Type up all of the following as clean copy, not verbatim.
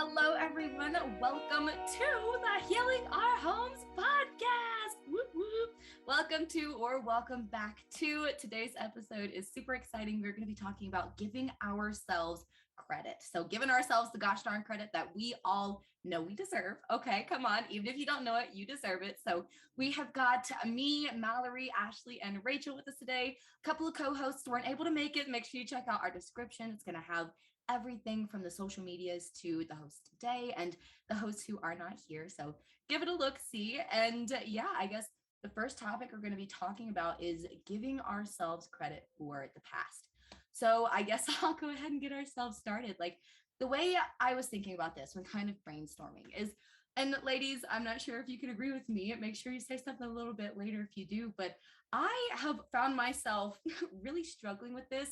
Hello, everyone. Welcome to the Healing Our Homes podcast. Whoop, whoop. Welcome back to today's episode is super exciting. We're going to be talking about giving ourselves credit. So giving ourselves the gosh darn credit that we all know we deserve. Okay, come on. Even if you don't know it, you deserve it. So we have got me, Maleree, Ashleigh, and Rachel with us today. A couple of co-hosts weren't able to make it. Make sure you check out our description. It's going to have everything from the social medias to the host today and the hosts who are not here. So give it a look, see. And I guess the first topic we're going to be talking about is giving ourselves credit for the past. So I guess I'll go ahead and get ourselves started. Like the way I was thinking about this when kind of brainstorming is, and ladies, I'm not sure if you can agree with me. Make sure you say something a little bit later if you do, but I have found myself really struggling with this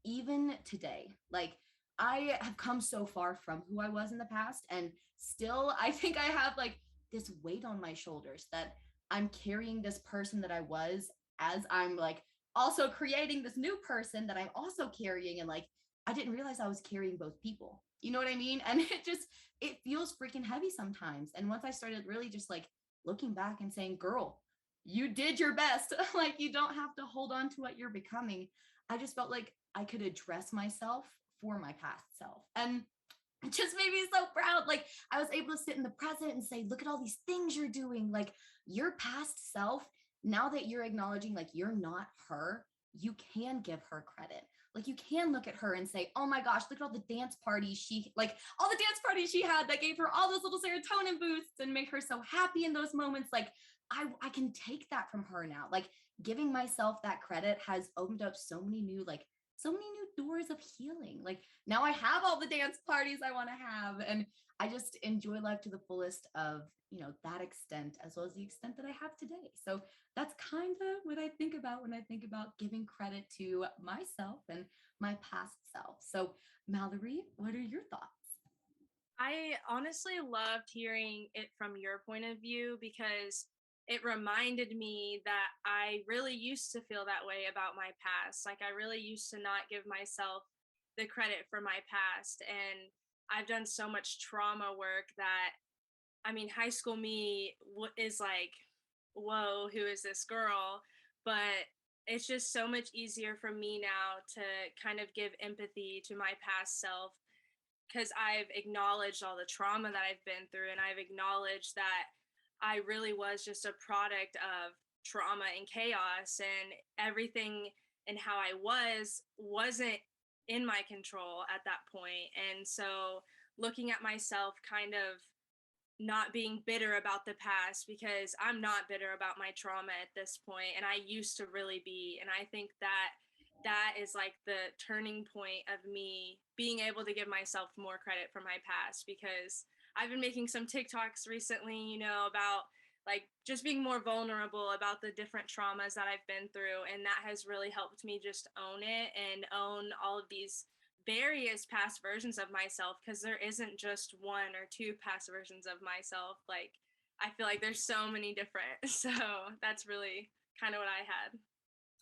even today. Like I have come so far from who I was in the past, and still I think I have like this weight on my shoulders that I'm carrying this person that I was as I'm like also creating this new person that I'm also carrying. And like, I didn't realize I was carrying both people. You know what I mean? And it feels freaking heavy sometimes. And once I started really just like looking back and saying, girl, you did your best. Like, you don't have to hold on to what you're becoming. I just felt like I could address myself for my past self. And it just made me so proud. Like I was able to sit in the present and say, look at all these things you're doing. Like your past self, now that you're acknowledging like you're not her, you can give her credit. Like you can look at her and say, oh my gosh, look at all the dance parties she had that gave her all those little serotonin boosts and made her so happy in those moments. Like I can take that from her now. Like giving myself that credit has opened up so many new doors of healing. Like now I have all the dance parties I want to have, and I just enjoy life to the fullest of, that extent, as well as the extent that I have today. So that's kind of what I think about when I think about giving credit to myself and my past self. So Maleree, what are your thoughts? I honestly loved hearing it from your point of view because it reminded me that I really used to feel that way about my past. Like, I really used to not give myself the credit for my past. And I've done so much trauma work that, I mean, high school me is like, whoa, who is this girl? But it's just so much easier for me now to kind of give empathy to my past self because I've acknowledged all the trauma that I've been through, and I've acknowledged that I really was just a product of trauma and chaos, and everything and how I wasn't in my control at that point. And so looking at myself kind of not being bitter about the past, because I'm not bitter about my trauma at this point, and I used to really be. And I think that is like the turning point of me being able to give myself more credit for my past, because I've been making some TikToks recently, about like just being more vulnerable about the different traumas that I've been through. And that has really helped me just own it and own all of these various past versions of myself, because there isn't just one or two past versions of myself. Like, I feel like there's so many different. So that's really kind of what I had.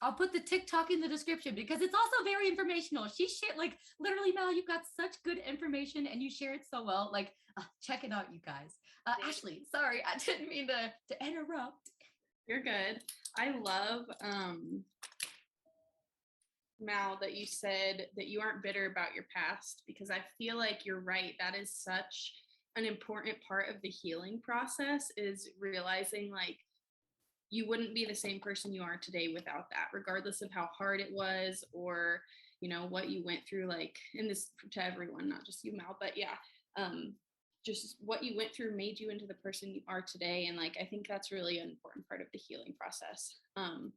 I'll put the TikTok in the description because it's also very informational. She shared, like, literally, Mel, you've got such good information and you share it so well. Like, check it out, you guys. Ashleigh, sorry, I didn't mean to interrupt. You're good. I love, Mal, that you said that you aren't bitter about your past, because I feel like you're right. That is such an important part of the healing process, is realizing like you wouldn't be the same person you are today without that, regardless of how hard it was or, what you went through, like, and this to everyone, not just you, Mal, but yeah, just what you went through made you into the person you are today. And like, I think that's really an important part of the healing process. And,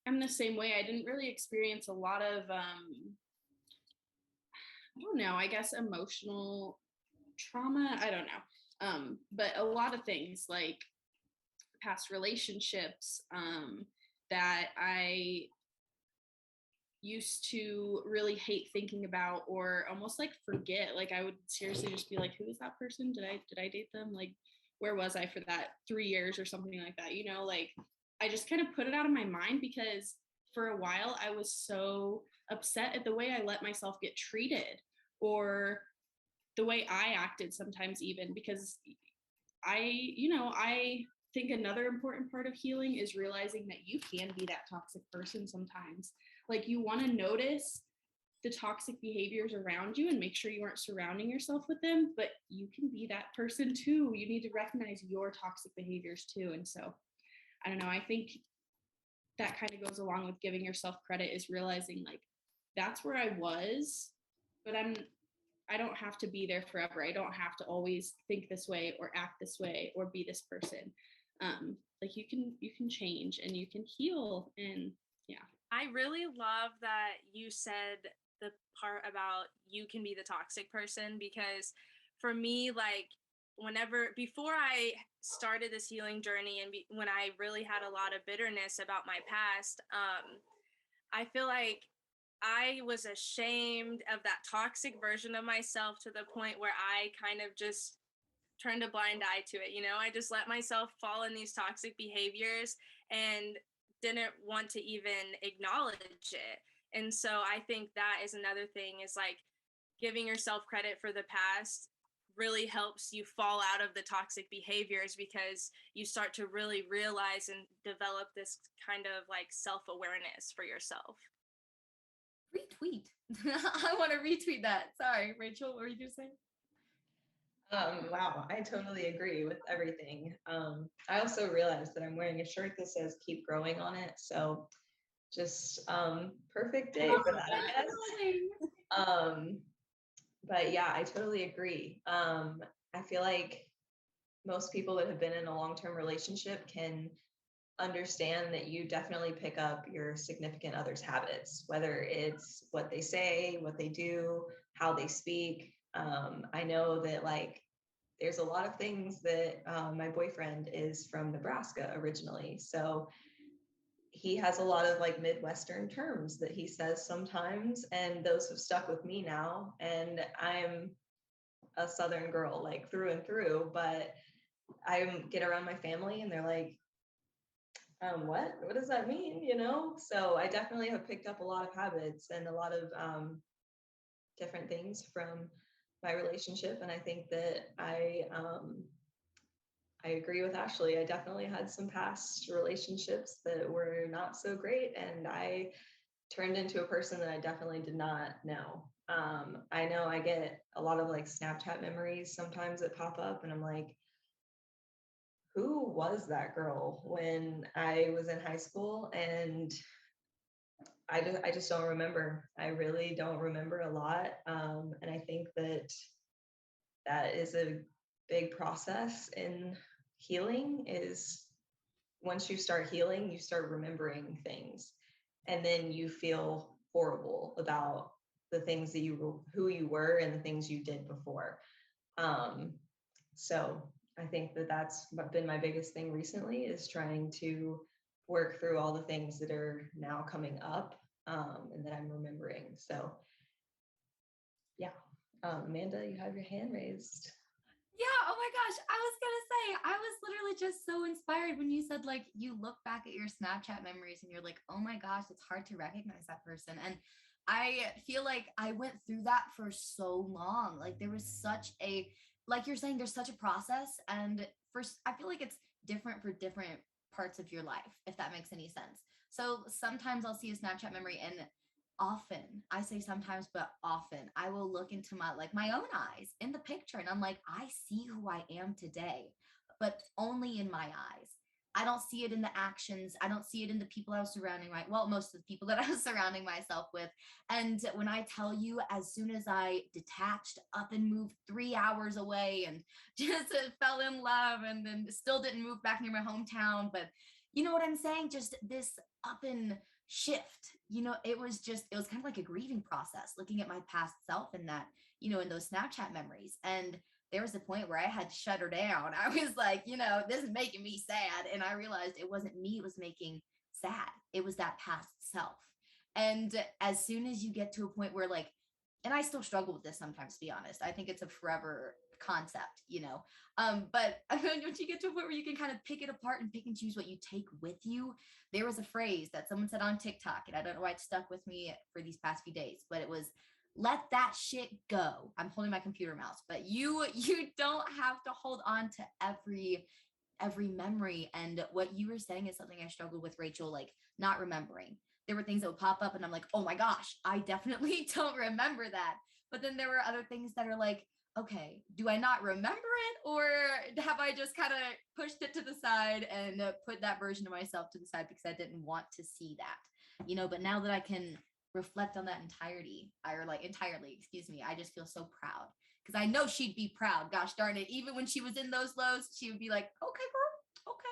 I'm the same way. I didn't really experience a lot of, I don't know, I guess emotional trauma. I don't know. But a lot of things like past relationships that I used to really hate thinking about, or almost like forget. Like I would seriously just be like, who is that person? Did I date them? Like, where was I for that 3 years or something like that? Like I just kind of put it out of my mind, because for a while I was so upset at the way I let myself get treated, or the way I acted sometimes, even because I think another important part of healing is realizing that you can be that toxic person sometimes. Like, you want to notice the toxic behaviors around you and make sure you aren't surrounding yourself with them, but you can be that person too. You need to recognize your toxic behaviors too. And so, I don't know, I think that kind of goes along with giving yourself credit, is realizing like, that's where I was, but I don't have to be there forever. I don't have to always think this way or act this way or be this person. Like, you can change and you can heal. And yeah. I really love that you said the part about you can be the toxic person, because for me, like, before I started this healing journey and when I really had a lot of bitterness about my past, I feel like I was ashamed of that toxic version of myself to the point where I kind of just turned a blind eye to it. I just let myself fall in these toxic behaviors and didn't want to even acknowledge it. And so I think that is another thing, is like giving yourself credit for the past really helps you fall out of the toxic behaviors, because you start to really realize and develop this kind of like self-awareness for yourself. Retweet. I want to retweet that. Sorry, Rachel, what were you going to say? Wow, I totally agree with everything. I also realized that I'm wearing a shirt that says keep growing on it. So just perfect day for that, I guess. But yeah, I totally agree. I feel like most people that have been in a long-term relationship can understand that you definitely pick up your significant other's habits, whether it's what they say, what they do, how they speak. I know that like there's a lot of things that my boyfriend is from Nebraska originally. So he has a lot of like Midwestern terms that he says sometimes, and those have stuck with me now. And I'm a Southern girl, like through and through, but I get around my family and they're like, what does that mean? So I definitely have picked up a lot of habits and a lot of different things from my relationship. And I think that I agree with Ashleigh. I definitely had some past relationships that were not so great, and I turned into a person that I definitely did not know. I know I get a lot of like Snapchat memories sometimes that pop up, and I'm like, who was that girl when I was in high school? And I just don't remember. I really don't remember a lot. And I think that is a big process in healing, is once you start healing, you start remembering things, and then you feel horrible about the things that who you were and the things you did before. So I think that that's been my biggest thing recently, is trying to work through all the things that are now coming up, and that I'm remembering. So yeah. Amanda, you have your hand raised. Yeah, oh my gosh, I was gonna say, I was literally just so inspired when you said like you look back at your Snapchat memories and you're like, oh my gosh, it's hard to recognize that person. And I feel like I went through that for so long. Like there was such a, like you're saying, there's such a process. And first, I feel like it's different for different parts of your life, if that makes any sense. So sometimes I'll see a Snapchat memory and often, I say sometimes, but often I will look into my own eyes in the picture and I'm like, I see who I am today, but only in my eyes. I don't see it in the actions. I don't see it in the people I was most of the people that I was surrounding myself with. And when I tell you, as soon as I detached, up and moved 3 hours away and just fell in love, and then still didn't move back near my hometown, but you know what I'm saying? Just this up and shift. It was kind of like a grieving process, looking at my past self in that, in those Snapchat memories. And there was a point where I had to shut her down. I was like, this is making me sad. And I realized it wasn't me, it was making sad. It was that past self. And as soon as you get to a point where like, and I still struggle with this sometimes, to be honest, I think it's a forever concept, but once you get to a point where you can kind of pick it apart and pick and choose what you take with you. There was a phrase that someone said on TikTok, and I don't know why it stuck with me for these past few days, but it was, let that shit go. I'm holding my computer mouse, but you don't have to hold on to every memory. And what you were saying is something I struggled with, Rachel, like not remembering. There were things that would pop up and I'm like, oh my gosh, I definitely don't remember that. But then there were other things that are like, okay, do I not remember it, or have I just kind of pushed it to the side and put that version of myself to the side because I didn't want to see that, but now that I can reflect on that entirely, excuse me, I just feel so proud because I know she'd be proud. Gosh darn it. Even when she was in those lows, she would be like, okay, girl, okay.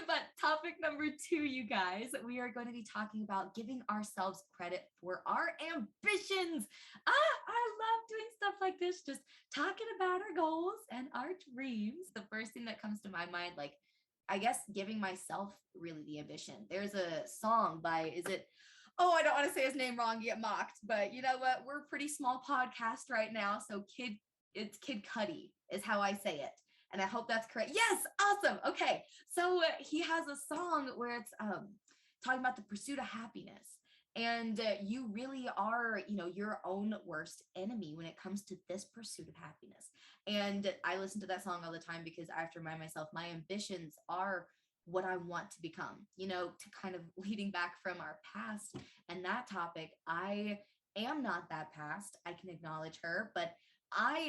But topic number 2, you guys, we are going to be talking about giving ourselves credit for our ambitions. I love doing stuff like this, just talking about our goals and our dreams. The first thing that comes to my mind, like, I guess giving myself really the ambition. There's a song by, I don't want to say his name wrong, get mocked, but you know what? We're a pretty small podcast right now. So it's Kid Cudi is how I say it. And I hope that's correct. Yes, awesome. Okay. So he has a song where it's talking about the pursuit of happiness. And you really are, your own worst enemy when it comes to this pursuit of happiness. And I listen to that song all the time because I have to remind myself my ambitions are what I want to become, to kind of leading back from our past and that topic. I am not that past. I can acknowledge her, but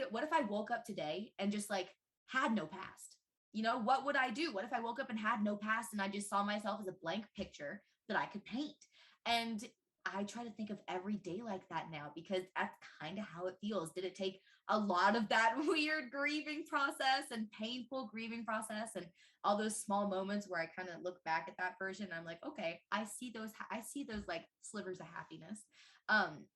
what if I woke up today and just like had no past? What would I do? What if I woke up and had no past and I just saw myself as a blank picture that I could paint? And I try to think of every day like that now because that's kind of how it feels. Did it take a lot of that weird grieving process and painful grieving process and all those small moments where I kind of look back at that version and I'm like, okay, I see those like slivers of happiness.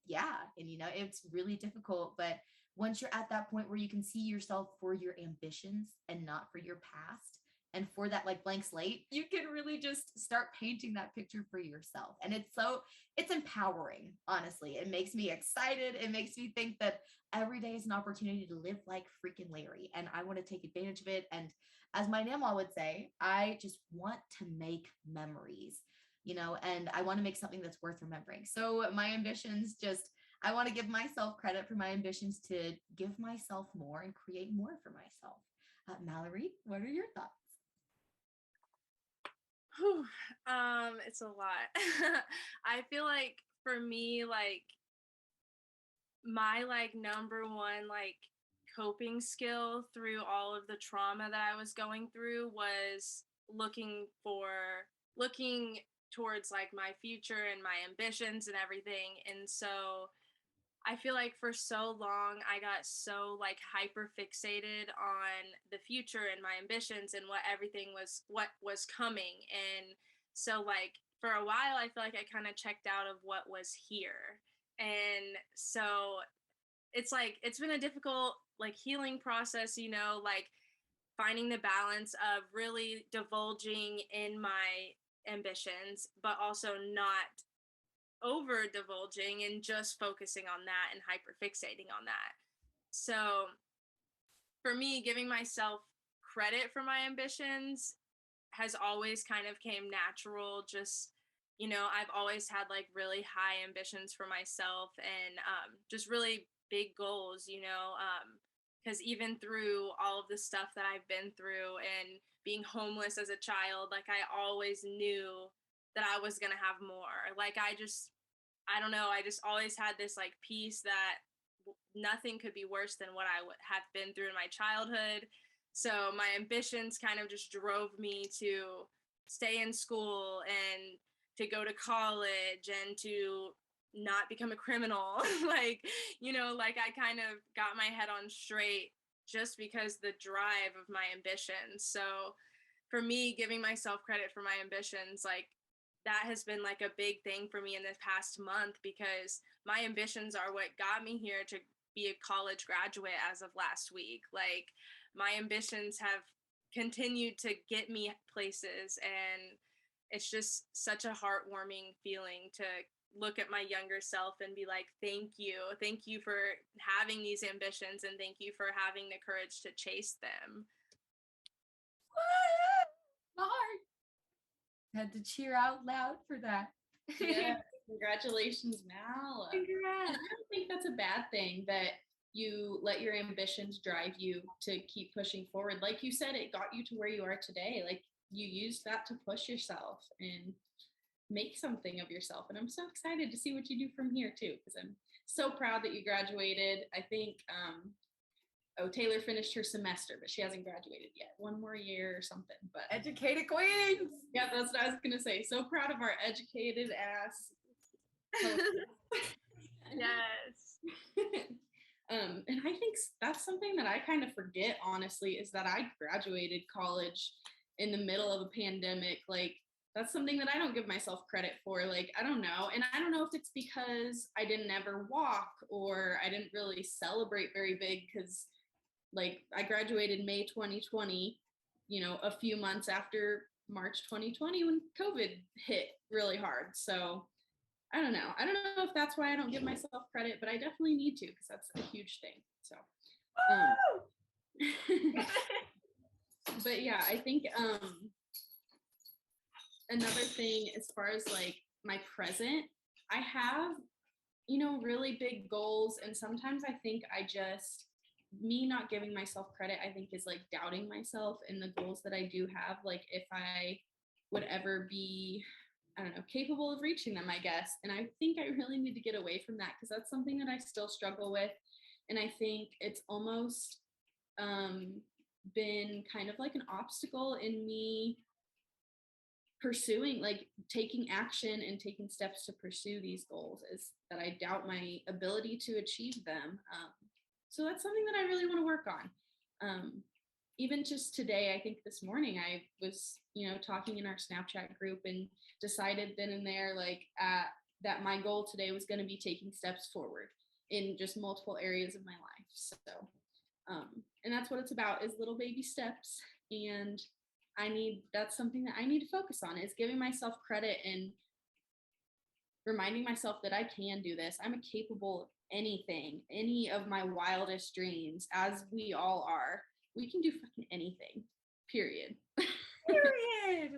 Yeah. And it's really difficult, but once you're at that point where you can see yourself for your ambitions and not for your past and for that like blank slate, you can really just start painting that picture for yourself. And it's empowering, honestly. It makes me excited. It makes me think that every day is an opportunity to live like freaking Larry. And I want to take advantage of it. And as my Namaw would say, I just want to make memories, and I want to make something that's worth remembering. So my ambitions I want to give myself credit for my ambitions to give myself more and create more for myself. Maleree, what are your thoughts? Whew, it's a lot. I feel like for me, like my like number one like coping skill through all of the trauma that I was going through was looking towards like my future and my ambitions and everything. And so I feel like for so long I got so like hyper fixated on the future and my ambitions and what was coming. And so like for a while I feel like I kind of checked out of what was here. And so it's like it's been a difficult like healing process, like finding the balance of really divulging in my ambitions but also not over divulging and just focusing on that and hyper fixating on that. So for me, giving myself credit for my ambitions has always kind of came natural. Just, I've always had like really high ambitions for myself and just really big goals, because even through all of the stuff that I've been through and being homeless as a child, like I always knew that I was going to have more. Like I don't know, I just always had this like peace that nothing could be worse than what I have been through in my childhood. So my ambitions kind of just drove me to stay in school and to go to college and to not become a criminal. like, like I kind of got my head on straight just because the drive of my ambitions. So for me, giving myself credit for my ambitions, like that has been like a big thing for me in this past month because my ambitions are what got me here to be a college graduate as of last week. Like my ambitions have continued to get me places, and it's just such a heartwarming feeling to look at my younger self and be like, thank you for having these ambitions, and thank you for having the courage to chase them. My heart had to cheer out loud for that. Yeah. Congratulations, Mal. Congrats. And I don't think that's a bad thing that you let your ambitions drive you to keep pushing forward. Like you said, it got you to where you are today. Like you used that to push yourself and make something of yourself. And I'm so excited to see what you do from here too, because I'm so proud that you graduated. I think Taylor finished her semester, but she hasn't graduated yet. One more year or something. But Educated queens. yeah, that's what I was gonna say. So proud of our educated ass. Yes. And I think that's something that I kind of forget, honestly, is that I graduated college in the middle of a pandemic. Like, that's something that I don't give myself credit for. Like, I don't know. And I don't know if it's because I didn't ever walk or I didn't really celebrate very big because, like, I graduated May 2020, a few months after March 2020 when COVID hit really hard. So I don't know. I don't know if that's why I don't give myself credit, but I definitely need to because that's a huge thing. So, but yeah, I think another thing as far as like my present, I have, really big goals. And sometimes I think me not giving myself credit, I think is like doubting myself in the goals that I do have. Like if I would ever be, I don't know, capable of reaching them, I guess. And I think I really need to get away from that because that's something that I still struggle with. And I think it's almost been kind of like an obstacle in me pursuing, like taking action and taking steps to pursue these goals, is that I doubt my ability to achieve them. So that's something that I really want to work on. Even just today, I think this morning I was, talking in our Snapchat group and decided then and there, like that my goal today was going to be taking steps forward in just multiple areas of my life. So, and that's what it's about, is little baby steps. And that's something that I need to focus on, is giving myself credit and reminding myself that I can do this. I'm capable of anything, any of my wildest dreams, as we all are. We can do fucking anything, period. Period.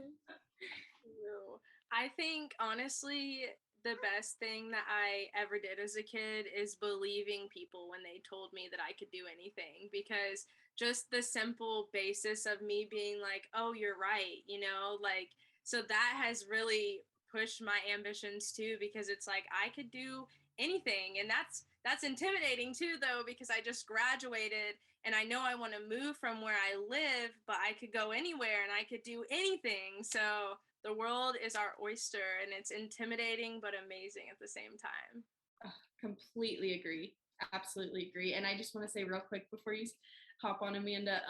I think honestly, the best thing that I ever did as a kid is believing people when they told me that I could do anything, because just the simple basis of me being like, oh, you're right, like, so that has really pushed my ambitions too, because it's like I could do anything. And that's intimidating too, though, because I just graduated and I know I want to move from where I live, but I could go anywhere and I could do anything. So the world is our oyster, and it's intimidating but amazing at the same time. Completely agree. Absolutely agree. And I just want to say real quick before you hop on, Amanda,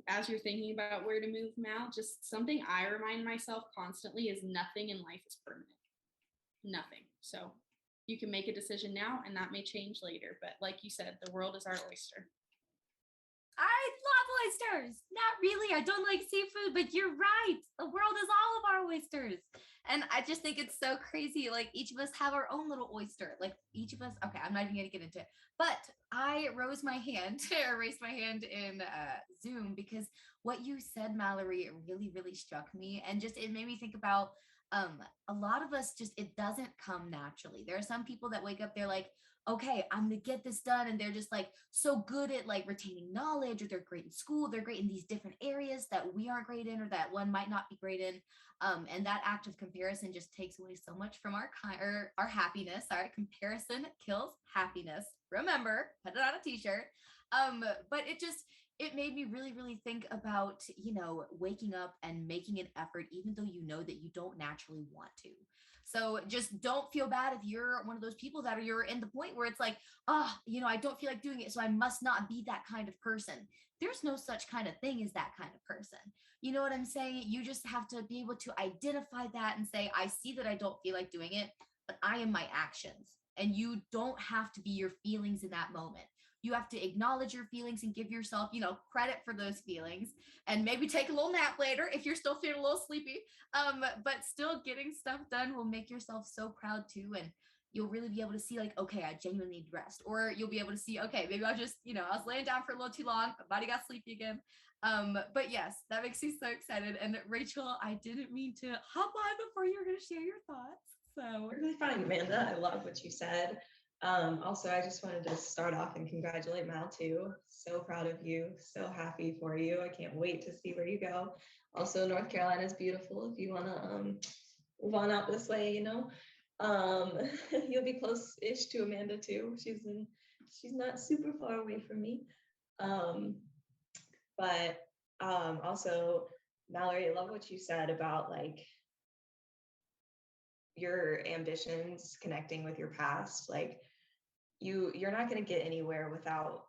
as you're thinking about where to move, Mal, just something I remind myself constantly is nothing in life is permanent. Nothing. So you can make a decision now and that may change later. But like you said, the world is our oyster. I love oysters. Not really. I don't like seafood, but you're right. The world is all of our oysters. And I just think it's so crazy. Like each of us have our own little oyster. Like each of us. Okay, I'm not even going to get into it. But I raised my hand in Zoom because what you said, Maleree, it really, really struck me. And just it made me think about a lot of us just, it doesn't come naturally. There are some people that wake up, they're like, okay, I'm gonna get this done. And they're just like so good at like retaining knowledge, or they're great in school, they're great in these different areas that we aren't great in, or that one might not be great in. And that act of comparison just takes away so much from our happiness. Our comparison kills happiness. Remember, put it on a t-shirt. But it made me really, really think about, waking up and making an effort, even though you know that you don't naturally want to. So just don't feel bad if you're one of those people that you're in the point where it's like, I don't feel like doing it, so I must not be that kind of person. There's no such kind of thing as that kind of person. You know what I'm saying? You just have to be able to identify that and say, I see that I don't feel like doing it, but I am my actions. And you don't have to be your feelings in that moment. You have to acknowledge your feelings and give yourself, credit for those feelings, and maybe take a little nap later if you're still feeling a little sleepy. But still getting stuff done will make yourself so proud too. And you'll really be able to see like, okay, I genuinely need rest. Or you'll be able to see, okay, maybe I just, I was laying down for a little too long, my body got sleepy again. But yes, that makes me so excited. And Rachel, I didn't mean to hop on before you were going to share your thoughts. So really fine, Amanda. I love what you said. Also, I just wanted to start off and congratulate Mal too. So proud of you. So happy for you. I can't wait to see where you go. Also, North Carolina is beautiful. If you want to move on out this way, you'll be close-ish to Amanda too. She's not super far away from me. But also, Maleree, I love what you said about like your ambitions connecting with your past. Like you're not going to get anywhere without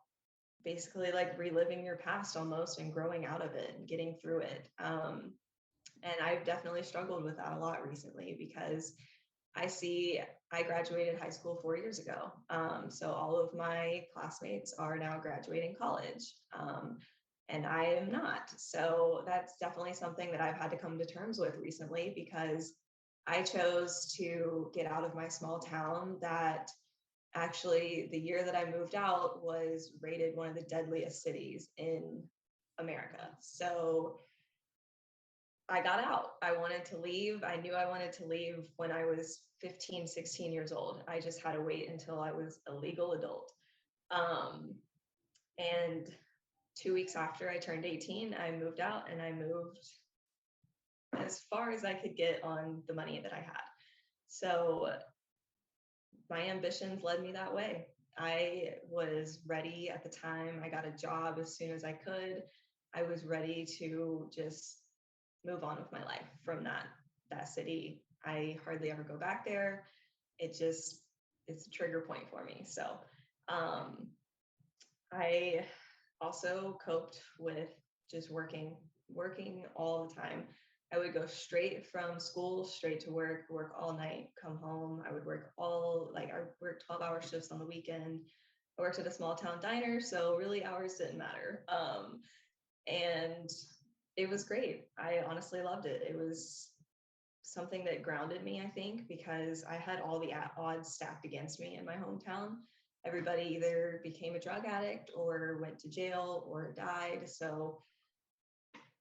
basically like reliving your past almost and growing out of it and getting through it. And I've definitely struggled with that a lot recently because I graduated high school 4 years ago. So all of my classmates are now graduating college. And I am not. So that's definitely something that I've had to come to terms with recently because I chose to get out of my small town that actually the year that I moved out was rated one of the deadliest cities in America. So I got out. I wanted to leave. I knew I wanted to leave when I was 15, 16 years old. I just had to wait until I was a legal adult. And 2 weeks after I turned 18, I moved out and I moved as far as I could get on the money that I had. So my ambitions led me that way. I was ready at the time. I got a job as soon as I could. I was ready to just move on with my life from that city. I hardly ever go back there. It's a trigger point for me. So I also coped with just working all the time. I would go straight from school, straight to work all night, come home. I would work I worked 12-hour shifts on the weekend. I worked at a small town diner, so really hours didn't matter. And it was great. I honestly loved it. It was something that grounded me, I think, because I had all the odds stacked against me in my hometown. Everybody either became a drug addict or went to jail or died. So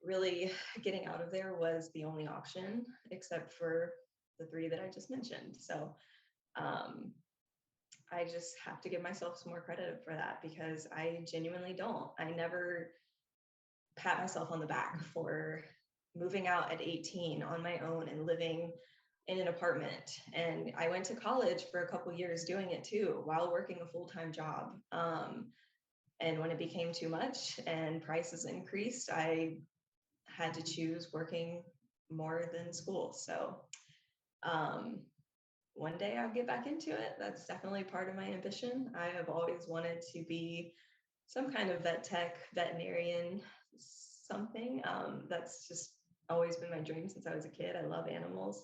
really getting out of there was the only option, except for the three that I just mentioned. So I just have to give myself some more credit for that because I genuinely don't. I never pat myself on the back for moving out at 18 on my own and living in an apartment. And I went to college for a couple years doing it too, while working a full-time job. And when it became too much and prices increased, I had to choose working more than school. So one day I'll get back into it. That's definitely part of my ambition. I have always wanted to be some kind of vet tech, veterinarian, something. That's just always been my dream since I was a kid. I love animals.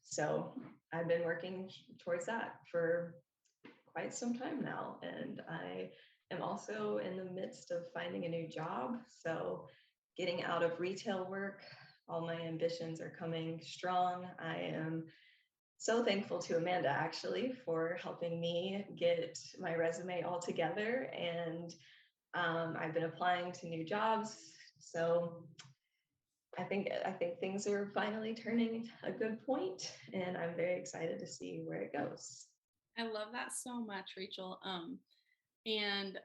So I've been working towards that for quite some time now. And I am also in the midst of finding a new job. So getting out of retail work, all my ambitions are coming strong. I am so thankful to Amanda actually for helping me get my resume all together. And I've been applying to new jobs. So I think things are finally turning a good point, and I'm very excited to see where it goes. I love that so much, Rachel. And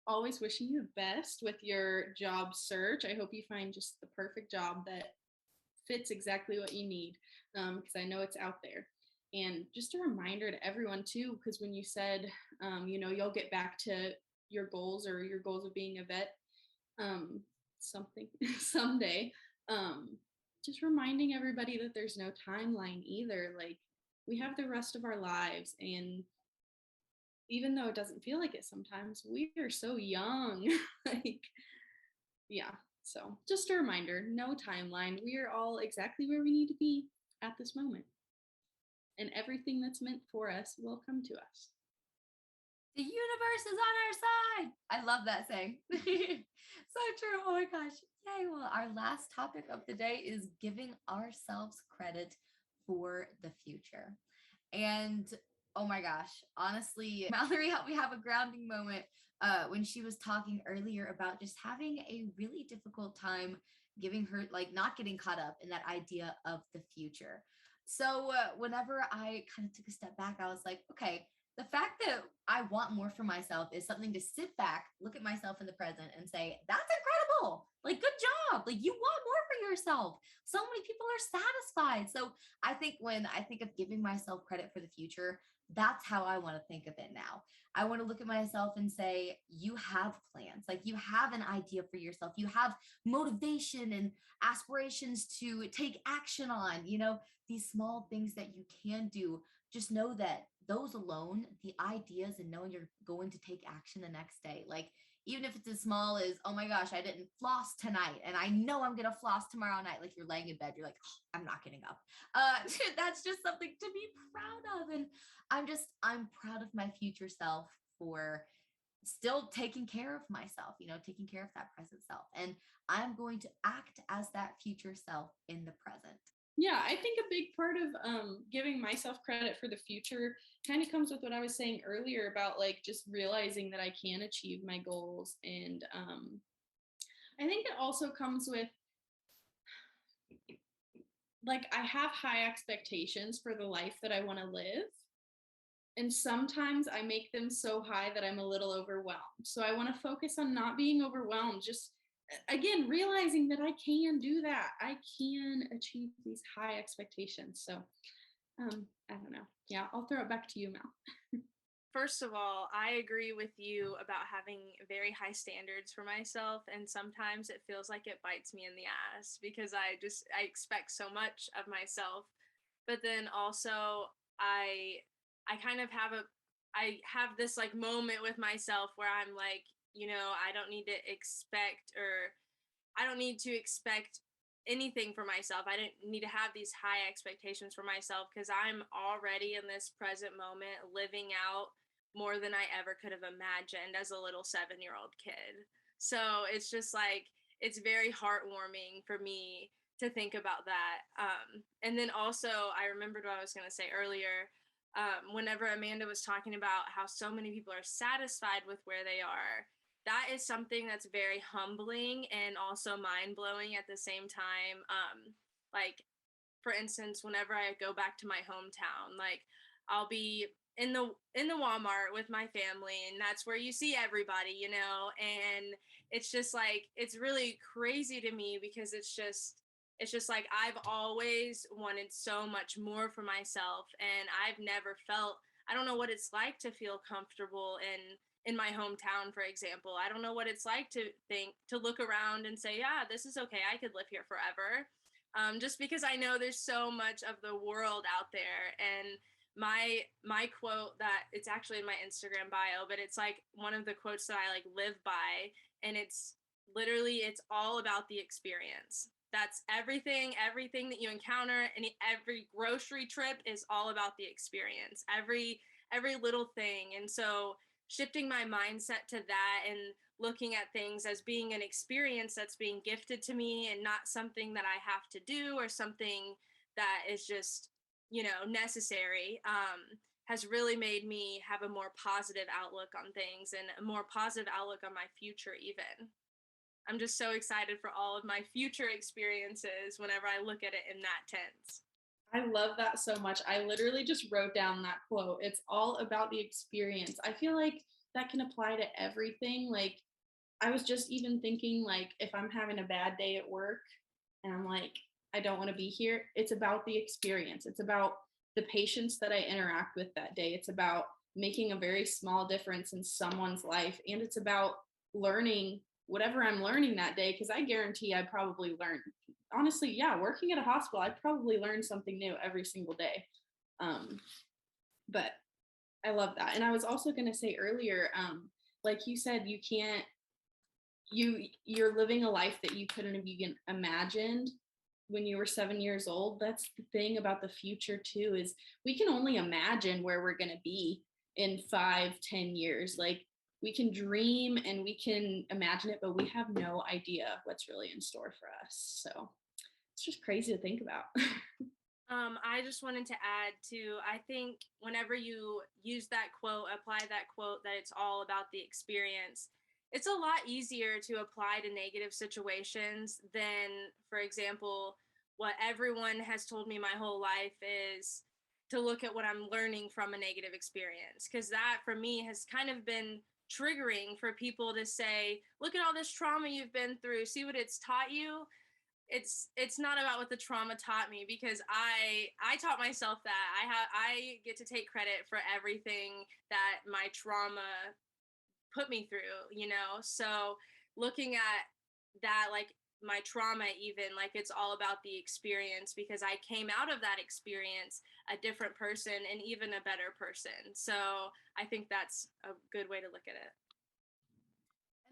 always wishing you the best with your job search. I hope you find just the perfect job that fits exactly what you need, because I know it's out there. And just a reminder to everyone too, because when you said, you'll get back to your goals or your goals of being a vet, something someday, just reminding everybody that there's no timeline either. Like we have the rest of our lives, and even though it doesn't feel like it sometimes, we are so young. Like, yeah. So just a reminder, no timeline. We are all exactly where we need to be at this moment. And everything that's meant for us will come to us. The universe is on our side. I love that saying. So true. Oh my gosh. Yay. Well, our last topic of the day is giving ourselves credit for the future. And oh my gosh, honestly, Maleree helped me have a grounding moment when she was talking earlier about just having a really difficult time giving her, like, not getting caught up in that idea of the future. So whenever I kind of took a step back, I was like, okay, the fact that I want more for myself is something to sit back, look at myself in the present and say, that's incredible. Like, good job. Like, you want more for yourself. So many people are satisfied. So I think when I think of giving myself credit for the future, that's how I want to think of it now. I want to look at myself and say, you have plans. Like, you have an idea for yourself. You have motivation and aspirations to take action on, these small things that you can do. Just know that those alone, the ideas and knowing you're going to take action the next day, like even if it's as small as, oh my gosh, I didn't floss tonight and I know I'm going to floss tomorrow night. Like you're laying in bed, you're like, oh, I'm not getting up. That's just something to be proud of. And I'm proud of my future self for still taking care of myself, taking care of that present self. And I'm going to act as that future self in the present. Yeah, I think a big part of giving myself credit for the future kind of comes with what I was saying earlier about like just realizing that I can achieve my goals. And I think it also comes with like I have high expectations for the life that I want to live. And sometimes I make them so high that I'm a little overwhelmed. So I want to focus on not being overwhelmed, just again realizing that I can do that. I can achieve these high expectations. So I don't know. Yeah, I'll throw it back to you, Mel. First of all, I agree with you about having very high standards for myself, and sometimes it feels like it bites me in the ass because I expect so much of myself. But then also I kind of I have this like moment with myself where I'm like, I don't need to expect, or I don't need to expect anything for myself. I didn't need to have these high expectations for myself because I'm already in this present moment living out more than I ever could have imagined as a little 7-year-old kid. So it's just like, it's very heartwarming for me to think about that. And then also, I remembered what I was going to say earlier. Whenever Amanda was talking about how so many people are satisfied with where they are, that is something that's very humbling and also mind-blowing at the same time. Like, for instance, whenever I go back to my hometown, like I'll be in the Walmart with my family, and that's where you see everybody, and it's just like, it's really crazy to me because it's just like I've always wanted so much more for myself, and I've never felt, I don't know what it's like to feel comfortable in my hometown, for example. I don't know what it's like to look around and say, yeah, this is okay, I could live here forever. Just because I know there's so much of the world out there. And my quote, that it's actually in my Instagram bio, but it's like one of the quotes that I like live by, and it's literally, it's all about the experience. That's everything that you encounter, and every grocery trip is all about the experience, every little thing. And so shifting my mindset to that and looking at things as being an experience that's being gifted to me and not something that I have to do or something that is just, necessary, has really made me have a more positive outlook on things and a more positive outlook on my future even. I'm just so excited for all of my future experiences whenever I look at it in that tense. I love that so much. I literally just wrote down that quote. It's all about the experience. I feel like that can apply to everything. Like, I was just even thinking, like, if I'm having a bad day at work and I'm like, I don't want to be here, it's about the experience. It's about the patients that I interact with that day. It's about making a very small difference in someone's life. And it's about learning whatever I'm learning that day, because I guarantee I probably learned. Honestly, yeah, working at a hospital, I probably learn something new every single day. But I love that. And I was also going to say earlier, like you said, you're living a life that you couldn't have even imagined when you were 7 years old. That's the thing about the future too, is we can only imagine where we're going to be in 5-10 years. Like, we can dream and we can imagine it, but we have no idea what's really in store for us. So it's just crazy to think about. I just wanted to add to, I think whenever you use that quote, apply that quote, that it's all about the experience, it's a lot easier to apply to negative situations than, for example, what everyone has told me my whole life is to look at what I'm learning from a negative experience. Because that for me has kind of been triggering for people to say, look at all this trauma you've been through, see what it's taught you. It's not about what the trauma taught me, because I taught myself that I get to take credit for everything that my trauma put me through, you know? So looking at that, like my trauma, even like it's all about the experience, because I came out of that experience a different person and even a better person. So I think that's a good way to look at it.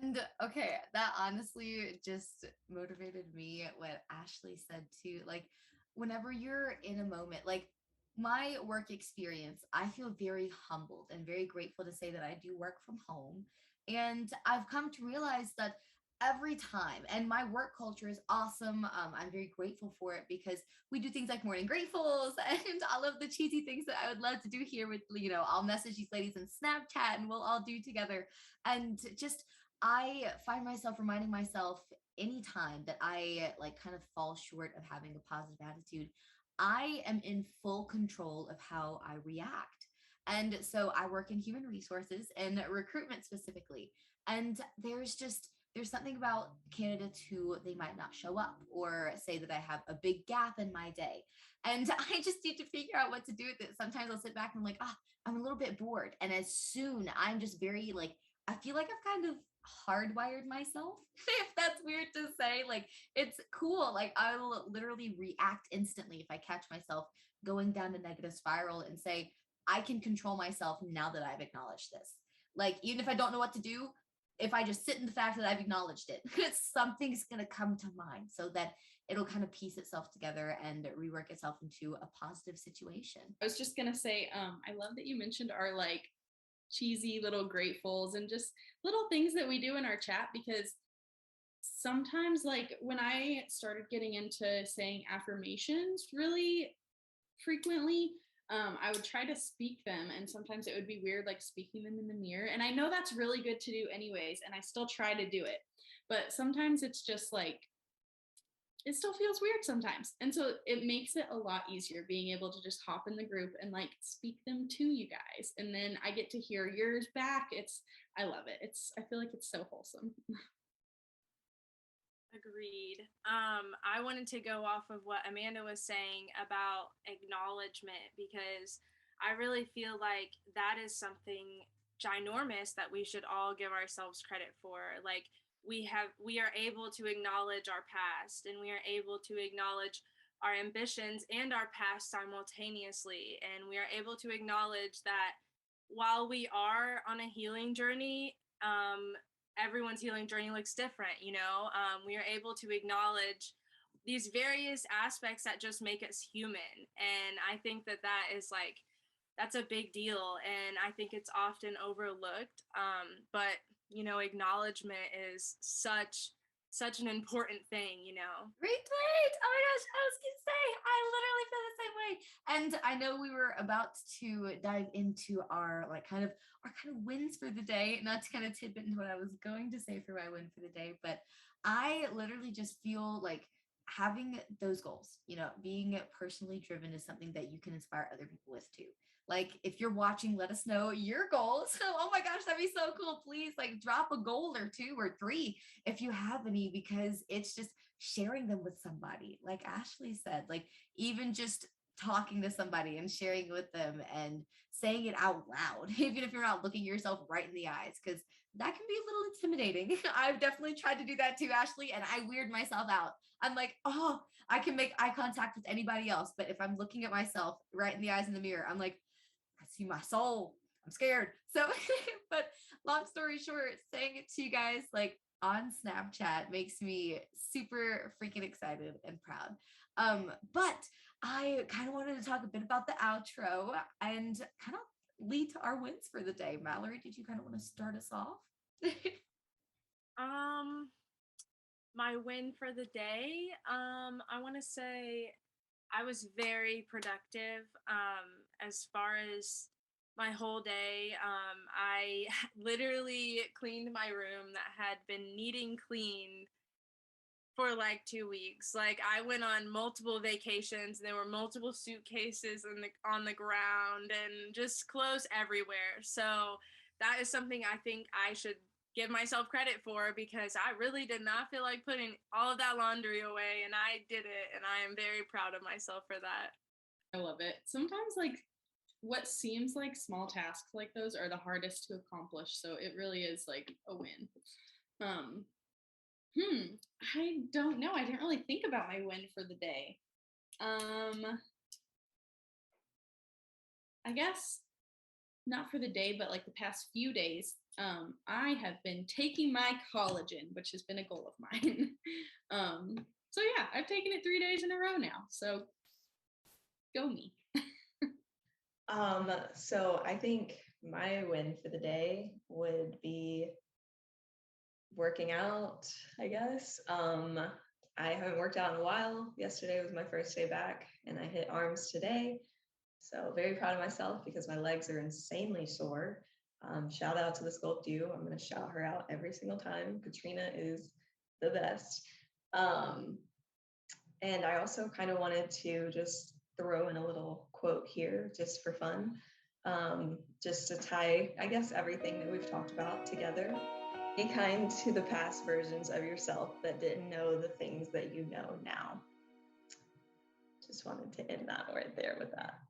And okay, that honestly just motivated me what Ashleigh said too. Like, whenever you're in a moment, like my work experience, I feel very humbled and very grateful to say that I do work from home. And I've come to realize that every time, and my work culture is awesome. I'm very grateful for it because we do things like morning gratefuls and all of the cheesy things that I would love to do here with, I'll message these ladies in Snapchat and we'll all do together. And just, I find myself reminding myself anytime that I like kind of fall short of having a positive attitude, I am in full control of how I react. And so I work in human resources and recruitment specifically. And there's something about candidates who they might not show up or say that I have a big gap in my day. And I just need to figure out what to do with it. Sometimes I'll sit back and I'm like, I'm a little bit bored. And as soon I'm just very like, I feel like I've kind of hardwired myself, if that's weird to say. Like, it's cool. Like, I'll literally react instantly if I catch myself going down a negative spiral and say, I can control myself now that I've acknowledged this. Like, even if I don't know what to do, if I just sit in the fact that I've acknowledged it, something's going to come to mind so that it'll kind of piece itself together and rework itself into a positive situation. I was just going to say, I love that you mentioned our like cheesy little gratefuls and just little things that we do in our chat, because sometimes, like when I started getting into saying affirmations really frequently, I would try to speak them, and sometimes it would be weird, like speaking them in the mirror. And I know that's really good to do anyways, and I still try to do it. But sometimes it's just like, it still feels weird sometimes. And so it makes it a lot easier being able to just hop in the group and like speak them to you guys. And then I get to hear yours back. I love it. I feel like it's so wholesome. Agreed. I wanted to go off of what Amanda was saying about acknowledgement, because I really feel like that is something ginormous that we should all give ourselves credit for. Like, we are able to acknowledge our past, and we are able to acknowledge our ambitions and our past simultaneously, and we are able to acknowledge that while we are on a healing journey, everyone's healing journey looks different. We are able to acknowledge these various aspects that just make us human, and I think that is like, that's a big deal, and I think it's often overlooked. But acknowledgement is such an important thing. Retweet. Oh my gosh, I was gonna say, I literally feel the same way. And I know we were about to dive into our kind of wins for the day, not to kind of tidbit into what I was going to say for my win for the day, but I literally just feel like having those goals, being personally driven is something that you can inspire other people with too. Like, if you're watching, let us know your goals. Oh my gosh, that'd be so cool. Please, like, drop a goal or 2 or 3 if you have any, because it's just sharing them with somebody. Like Ashleigh said, like, even just talking to somebody and sharing with them and saying it out loud, even if you're not looking yourself right in the eyes, because that can be a little intimidating. I've definitely tried to do that too, Ashleigh, and I weird myself out. I'm like, oh, I can make eye contact with anybody else, but if I'm looking at myself right in the eyes in the mirror, I'm like, I see my soul. I'm scared. So, but long story short, saying it to you guys like on Snapchat makes me super freaking excited and proud. But I kind of wanted to talk a bit about the outro and kind of lead to our wins for the day. Maleree, did you kind of want to start us off? My win for the day, I want to say I was very productive. As far as my whole day, I literally cleaned my room that had been needing cleaned for like 2 weeks. Like I went on multiple vacations. There were multiple suitcases on the ground and just clothes everywhere. So that is something I think I should give myself credit for, because I really did not feel like putting all of that laundry away, and I did it, and I am very proud of myself for that. I love it. Sometimes like what seems like small tasks like those are the hardest to accomplish, so it really is like a win. I don't know. I didn't really think about my win for the day. I guess not for the day, but like the past few days, I have been taking my collagen, which has been a goal of mine. So yeah, I've taken it 3 days in a row now. So go me. So I think my win for the day would be working out, I guess. I haven't worked out in a while. Yesterday was my first day back, and I hit arms today. So very proud of myself because my legs are insanely sore. Shout out to the Sculpt U. I'm going to shout her out every single time. Katrina is the best. And I also kind of wanted to just throw in a little quote here just for fun, just to tie, I guess, everything that we've talked about together. Be kind to the past versions of yourself that didn't know the things that you know now. Just wanted to end that right there with that.